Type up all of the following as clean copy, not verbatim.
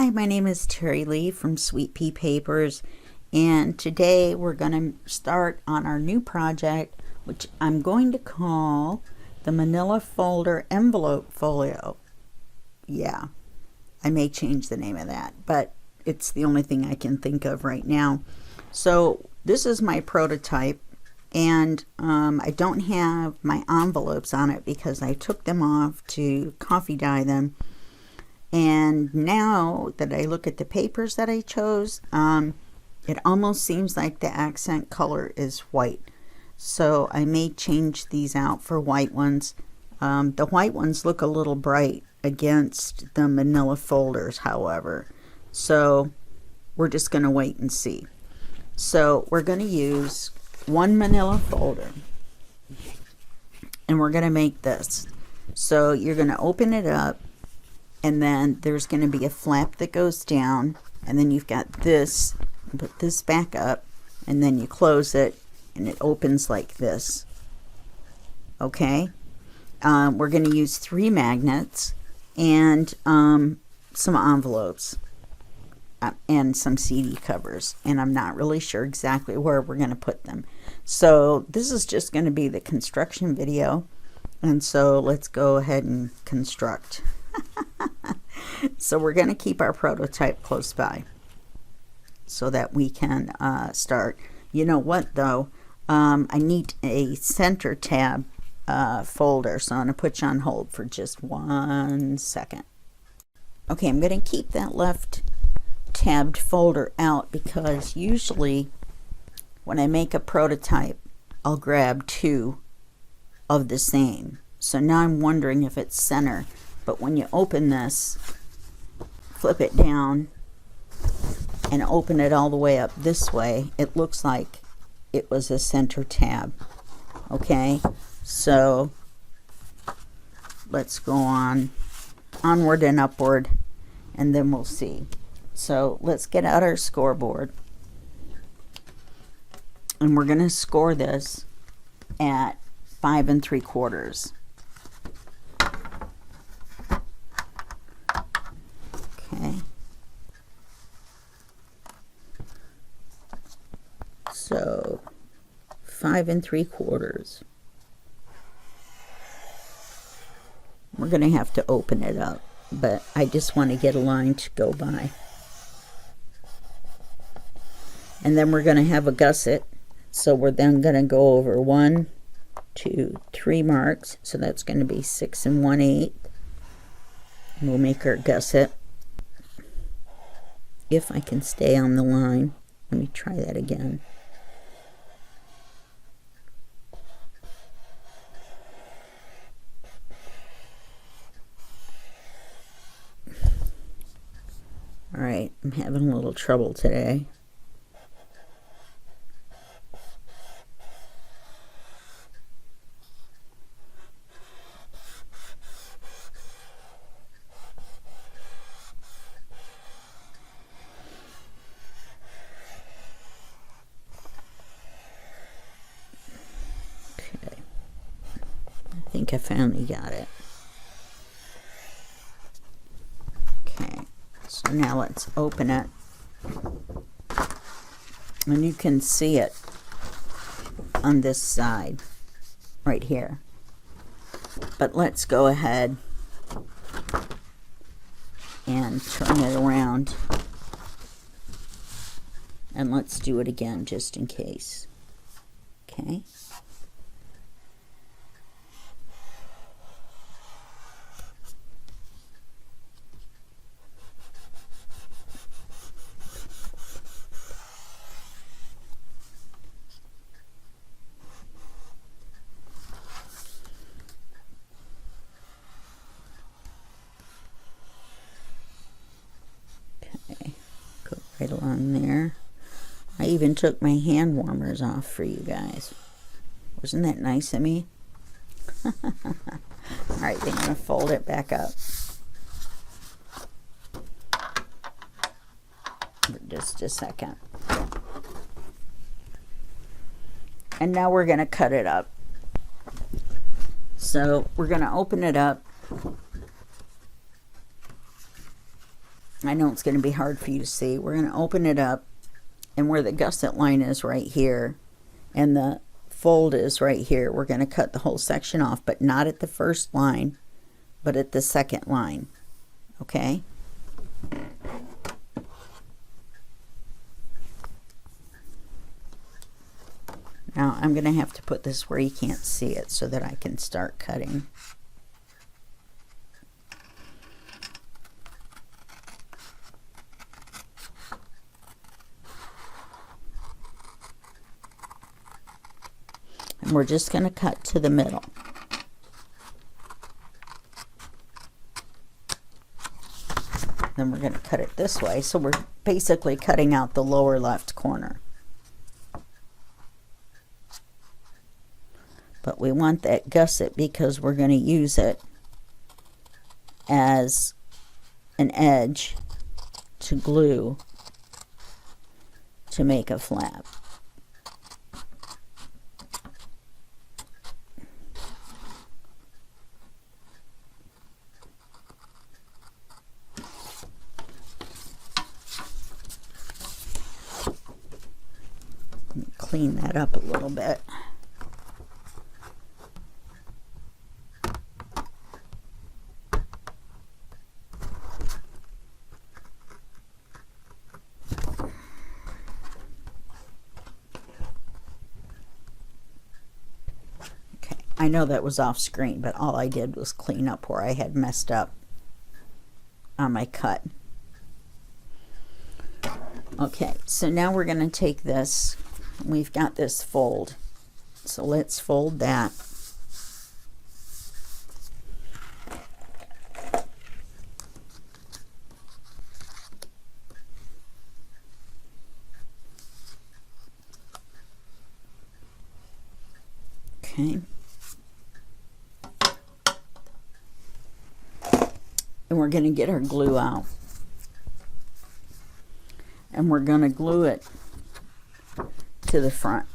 Hi, my name is Terry Lee from Sweet Pea Papers, and today we're going to start on our new project, which I'm going to call the Manila Folder Envelope Folio. Yeah, I may change the name of that, but it's the only thing I can think of right now. So this is my prototype, and I don't have my envelopes on it because I took them off to coffee dye them. And now that I look at the papers that I chose, it almost seems like the accent color is white. So I may change these out for white ones. The white ones look a little bright against the manila folders, however. So we're just going to wait and see. So we're going to use one manila folder. And we're going to make this. So you're going to open it up. And then there's going to be a flap that goes down, and then you've got this, put this back up, and then you close it, and it opens like this. Okay? We're going to use 3 magnets and some envelopes and some CD covers, and I'm not really sure exactly where we're going to put them. So this is just going to be the construction video, and so let's go ahead and construct. So we're going to keep our prototype close by so that we can start. You know what though? I need a center tab folder, so I'm going to put you on hold for just 1 second. Okay, I'm going to keep that left tabbed folder out because usually when I make a prototype, I'll grab 2 of the same. So now I'm wondering if it's center. But when you open this, flip it down and open it all the way up this way, it looks like it was a center tab. Okay, so let's go onward and upward, and then we'll see. So let's get out our scoreboard, and we're going to score this at 5 3/4. Okay, so 5 3/4. We're going to have to open it up, but I just want to get a line to go by. And then we're going to have a gusset, so we're then going to go over 1, 2, 3 marks, so that's going to be 6 1/8. We'll make our gusset. If I can stay on the line. Let me try that again. All right, I'm having a little trouble today. I think I finally got it. Okay, so now let's open it. And you can see it on this side, right here. But let's go ahead and turn it around. And let's do it again just in case. Okay. Go right along there. I even took my hand warmers off for you guys. Wasn't that nice of me? Alright, then I'm going to fold it back up. For just a second. And now we're going to cut it up. So we're going to open it up I know it's going to be hard for you to see. We're going to open it up, and where the gusset line is right here and the fold is right here, we're going to cut the whole section off, but not at the first line, but at the second line. Okay? Now I'm going to have to put this where you can't see it so that I can start cutting. And we're just going to cut to the middle. Then we're going to cut it this way. So we're basically cutting out the lower left corner. But we want that gusset because we're going to use it as an edge to glue to make a flap. Clean that up a little bit. I know that was off screen, but all I did was clean up where I had messed up on my cut. Okay, so now we're going to take this. We've got this fold. So let's fold that. Okay. And we're going to get our glue out. And we're going to glue it to the front.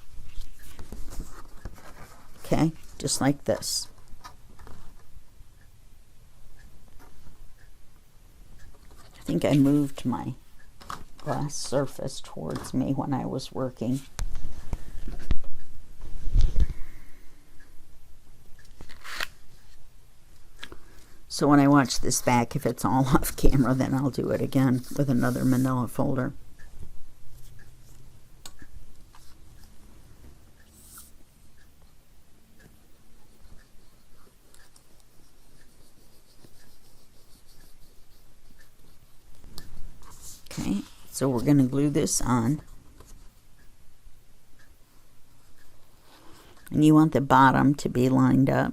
Okay, just like this. I think I moved my glass surface towards me when I was working. So when I watch this back, if it's all off camera, then I'll do it again with another manila folder. Okay, so we're going to glue this on. And you want the bottom to be lined up.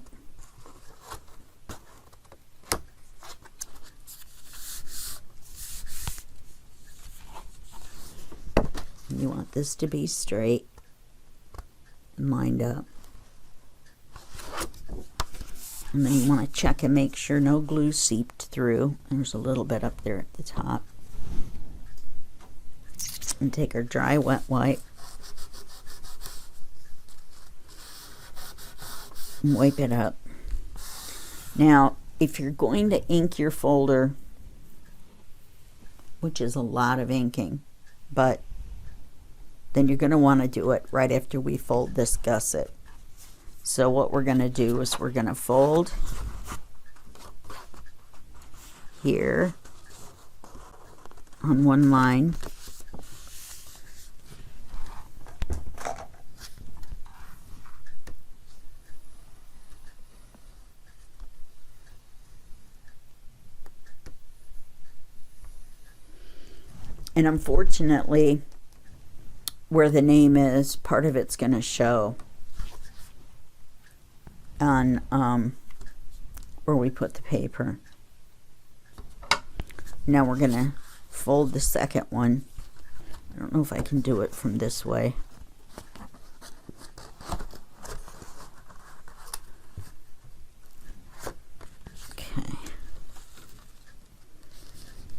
You want this to be straight and lined up. And then you want to check and make sure no glue seeped through. There's a little bit up there at the top. And take our dry wet wipe and wipe it up. Now, if you're going to ink your folder, which is a lot of inking, but then you're going to want to do it right after we fold this gusset. So what we're going to do is we're going to fold here on one line. And unfortunately, where the name is, part of it's going to show on where we put the paper. Now we're going to fold the second one. I don't know if I can do it from this way. Okay.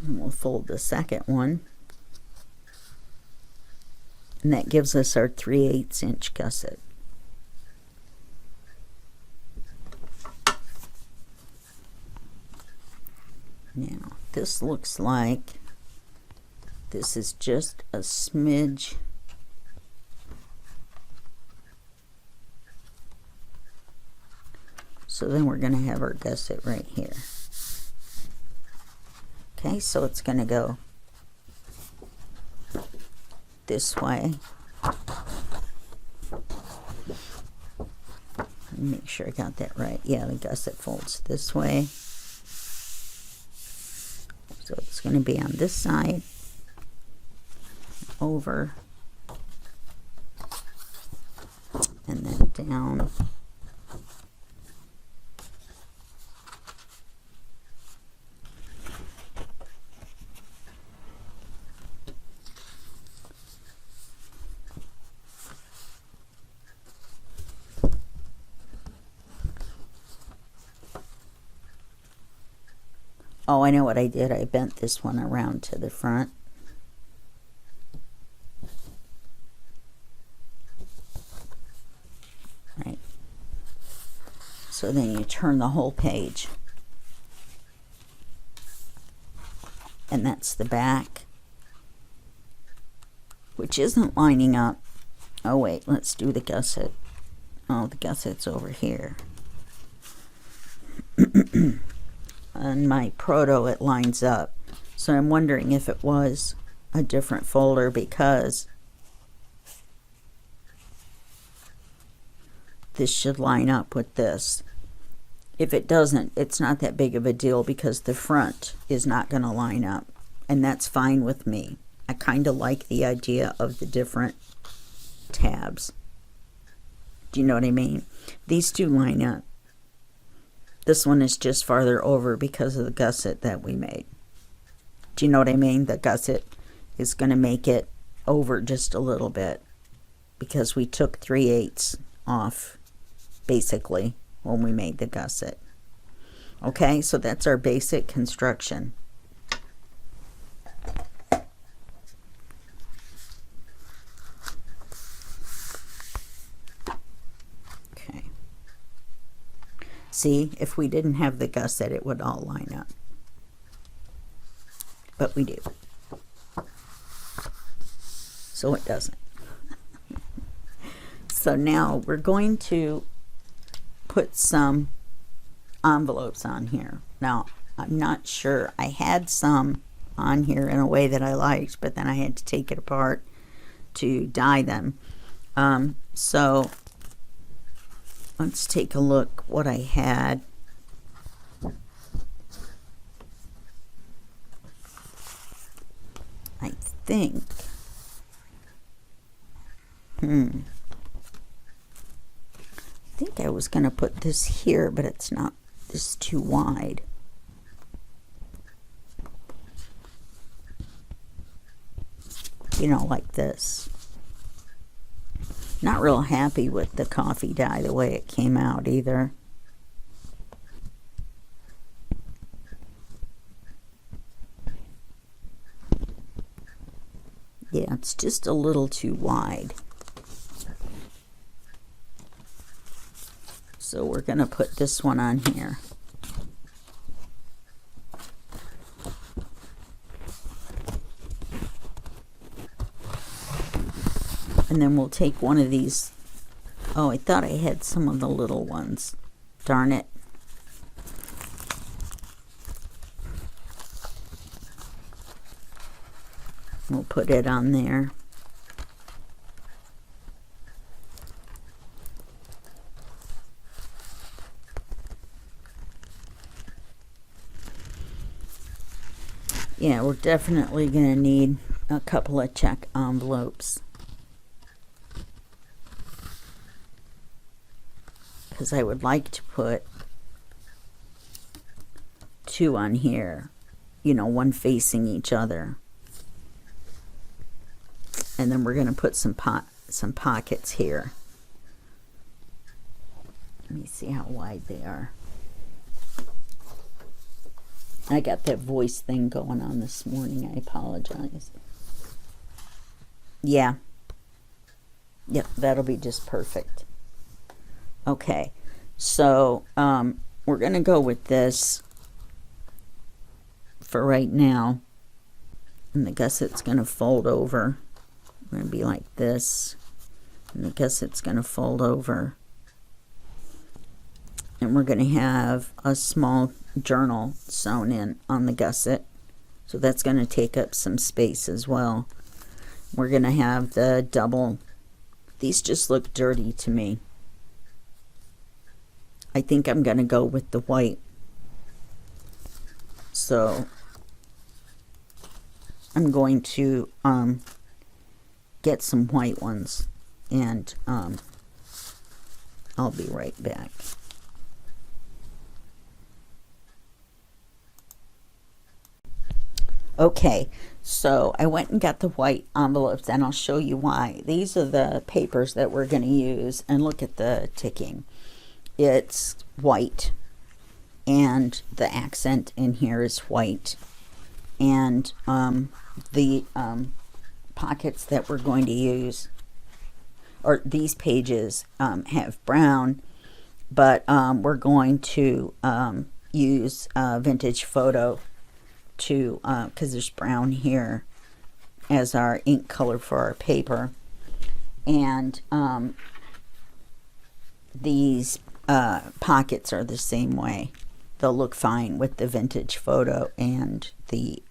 And we'll fold the second one. And that gives us our 3/8 inch gusset. Now, this looks like This is just a smidge. So then we're going to have our gusset right here. Okay, so it's going to go this way. Make sure I got that right. Yeah, the gusset folds this way. So it's going to be on this side, over, and then down. Oh, I know what I did. I bent this one around to the front. Right. So then you turn the whole page. And that's the back, which isn't lining up. Oh, wait, let's do the gusset. Oh, the gusset's over here. On my proto it lines up, so I'm wondering if it was a different folder, because this should line up with this. If it doesn't, it's not that big of a deal, because the front is not going to line up, and that's fine with me. I kind of like the idea of the different tabs. Do you know what I mean? These two line up. This one is just farther over because of the gusset that we made. Do you know what I mean? The gusset is going to make it over just a little bit, because we took 3/8 off, basically, when we made the gusset. Okay, so that's our basic construction. See, if we didn't have the gusset, it would all line up. But we do. So it doesn't. So now we're going to put some envelopes on here. Now, I'm not sure. I had some on here in a way that I liked, but then I had to take it apart to dye them. So let's take a look what I had. I think, I think I was going to put this here, but it's not, this is too wide. You know, like this. Not real happy with the coffee dye, the way it came out either. Yeah, it's just a little too wide. So we're going to put this one on here. And then we'll take one of these. Oh, I thought I had some of the little ones. Darn it. We'll put it on there. Yeah, we're definitely going to need a couple of check envelopes, because I would like to put 2 on here, you know, one facing each other. And then we're going to put some pockets here. Let me see how wide they are. I got that voice thing going on this morning. I apologize. Yeah. Yep, that'll be just perfect. Okay, so we're going to go with this for right now. And the gusset's going to fold over. Going to be like this. And the gusset's going to fold over. And we're going to have a small journal sewn in on the gusset. So that's going to take up some space as well. We're going to have the double. These just look dirty to me. I think I'm going to go with the white. So I'm going to get some white ones, and I'll be right back. Okay, so I went and got the white envelopes, and I'll show you why. These are the papers that we're going to use, and look at the ticking. It's white, and the accent in here is white, and the pockets that we're going to use, or these pages have brown, but we're going to use vintage photo to because there's brown here as our ink color for our paper. And these pockets are the same way. They'll look fine with the vintage photo and the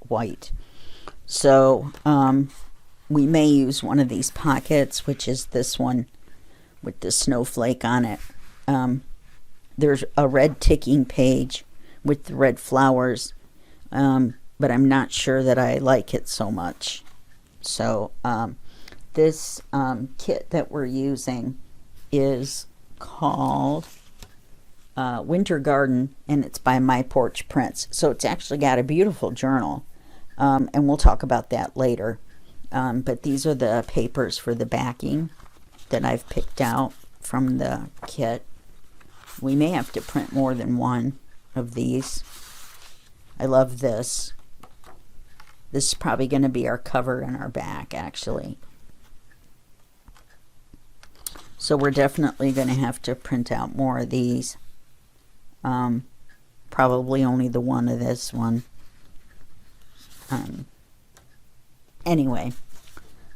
white. So we may use one of these pockets, which is this one with the snowflake on it. There's a red ticking page with the red flowers, but I'm not sure that I like it so much. So this kit that we're using is called Winter Garden, and it's by My Porch Prints. So it's actually got a beautiful journal, and we'll talk about that later. But these are the papers for the backing that I've picked out from the kit. We may have to print more than one of these. I love this. This is probably going to be our cover and our back, actually. So we're definitely going to have to print out more of these. Probably only the one of this one. Anyway,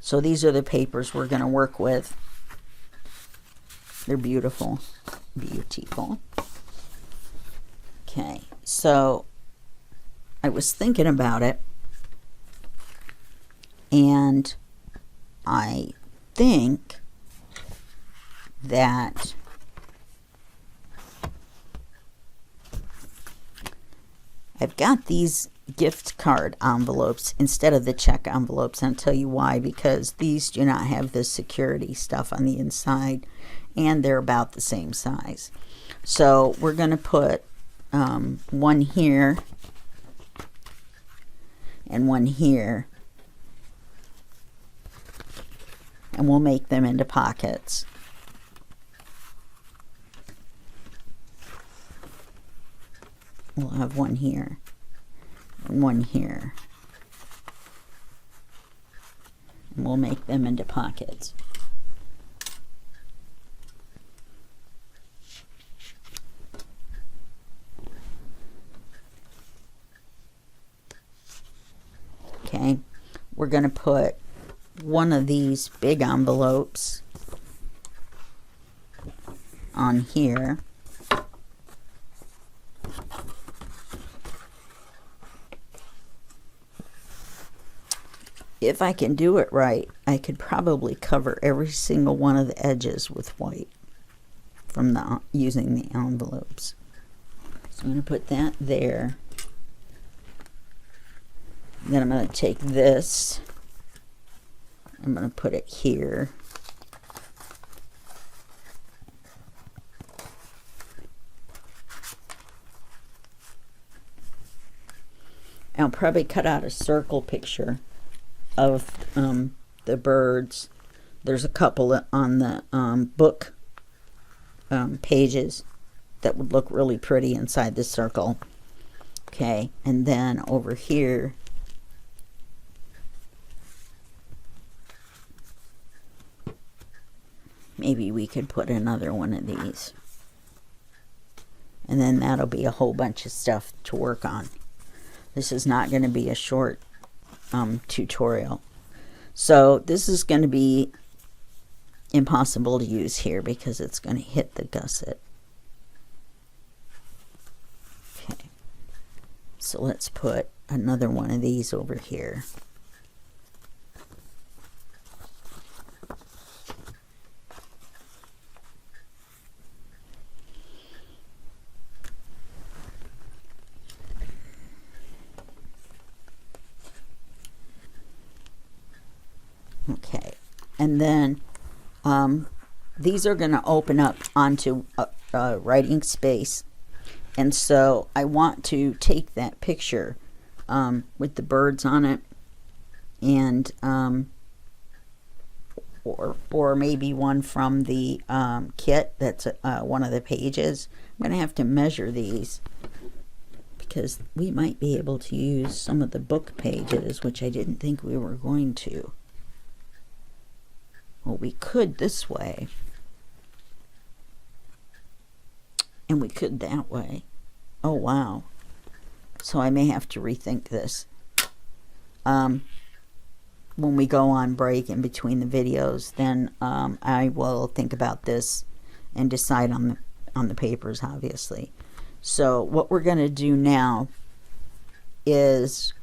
so these are the papers we're going to work with. They're beautiful. Beautiful. Okay, so I was thinking about it, and I think that I've got these gift card envelopes instead of the check envelopes, and I'll tell you why. Because these do not have the security stuff on the inside, and they're about the same size. So we're going to put one here and one here, and we'll make them into pockets. We'll have one here and one here, and we'll make them into pockets. Okay, we're going to put one of these big envelopes on here. If I can do it right, I could probably cover every single one of the edges with white from the using the envelopes. So I'm going to put that there. Then I'm going to take this. I'm going to put it here. I'll probably cut out a circle picture of the birds. There's a couple on the book pages that would look really pretty inside the circle. Okay, and then over here, maybe we could put another one of these. And then that'll be a whole bunch of stuff to work on. This is not going to be a short tutorial. So this is going to be impossible to use here because it's going to hit the gusset. Okay, so let's put another one of these over here. Okay, and then these are going to open up onto a writing space, and so I want to take that picture with the birds on it, and or maybe one from the kit that's one of the pages. I'm going to have to measure these because we might be able to use some of the book pages, which I didn't think we were going to. Well, we could this way, and we could that way. Oh, wow. So I may have to rethink this when we go on break in between the videos. Then I will think about this and decide on the papers, obviously. So what we're going to do now is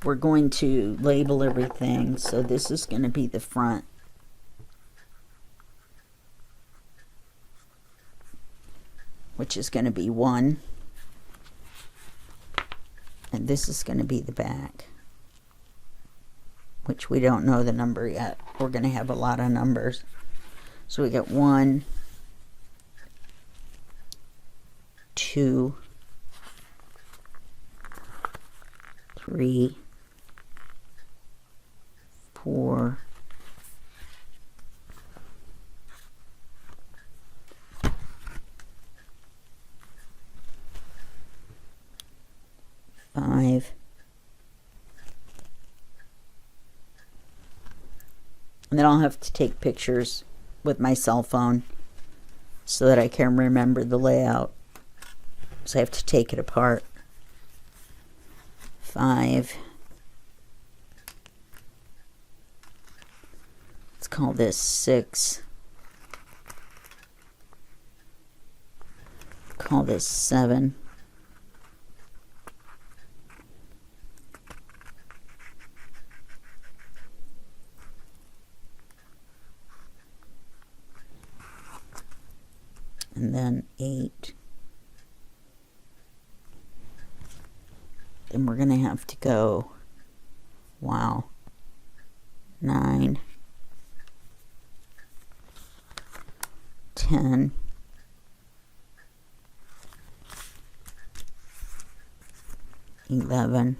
we're going to label everything. So this is going to be the front. Which is going to be 1. And this is going to be the back. Which we don't know the number yet. We're going to have a lot of numbers. So we got 1, 2, 3, 4, 5, and then I'll have to take pictures with my cell phone so that I can remember the layout. So I have to take it apart. 5. Let's call this 6. Call this 7. And then 8. Then we're going to have to go, wow, 9, 10, 11,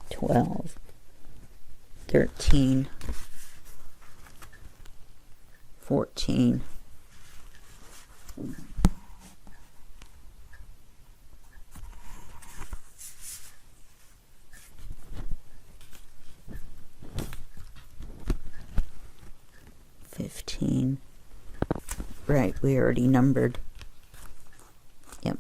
12, 13, 14, 15. Right, we already numbered. Yep.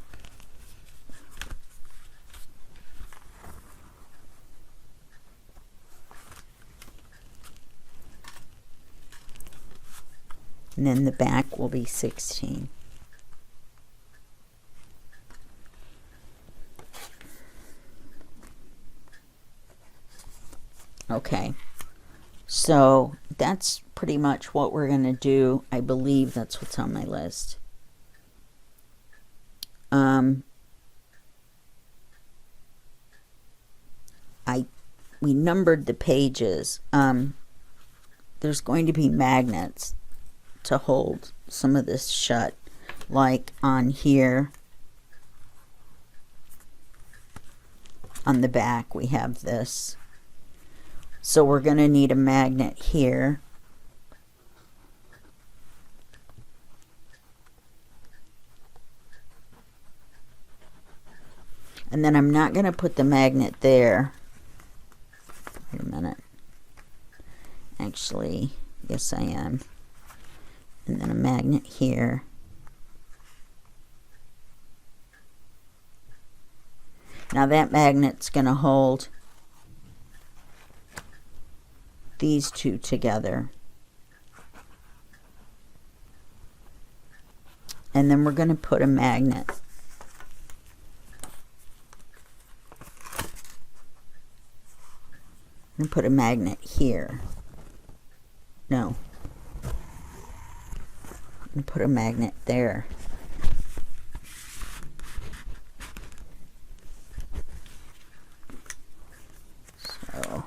And then the back will be 16. Okay, so that's pretty much what we're going to do. I believe that's what's on my list. We numbered the pages. There's going to be magnets to hold some of this shut, like on here. On the back we have this. So we're going to need a magnet here. And then I'm not going to put the magnet there. Wait a minute. Actually, yes I am. and then a magnet here. Now that magnet's going to hold these two together. And then we're going to put a magnet and put a magnet here. No. And put a magnet there. So,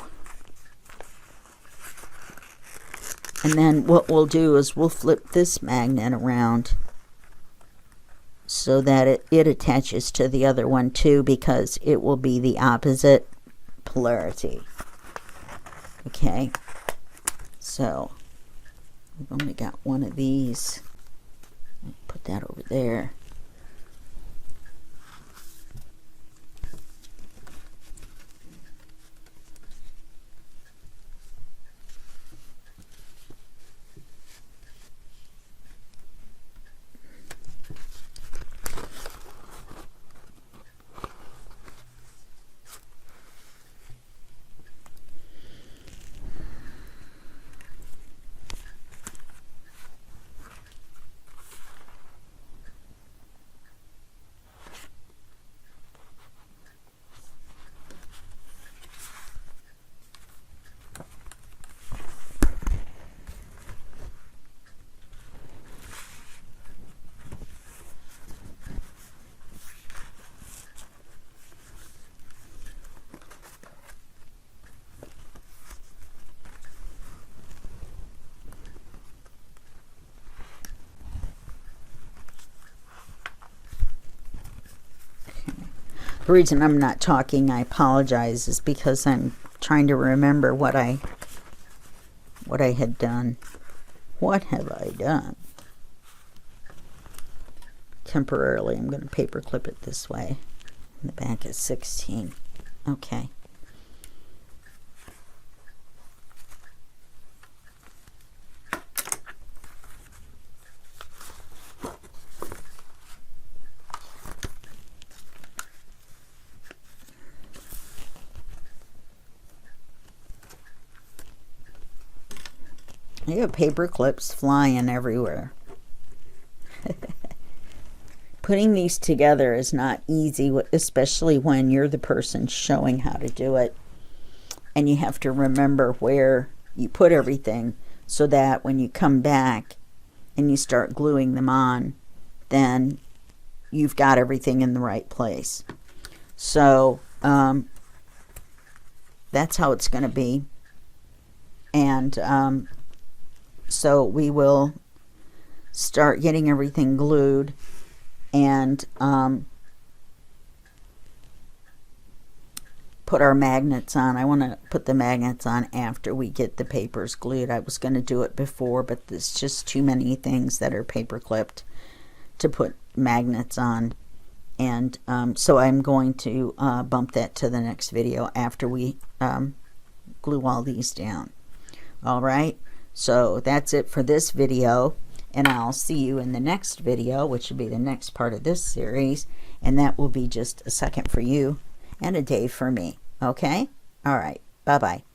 and then what we'll do is we'll flip this magnet around so that it attaches to the other one too, because it will be the opposite polarity. Okay, so we've only got one of these. Put that over there. The reason I'm not talking, I apologize, is because I'm trying to remember what I had done. What have I done? Temporarily, I'm going to paper clip it this way. The back is 16. Okay. You have paper clips flying everywhere. Putting these together is not easy, especially when you're the person showing how to do it. And you have to remember where you put everything so that when you come back and you start gluing them on, then you've got everything in the right place. So that's how it's going to be. And so we will start getting everything glued and put our magnets on. I want to put the magnets on after we get the papers glued. I was going to do it before, but there's just too many things that are paper clipped to put magnets on. And so I'm going to bump that to the next video after we glue all these down. All right. So that's it for this video, and I'll see you in the next video, which will be the next part of this series, and that will be just a second for you and a day for me. Okay? All right. Bye-bye.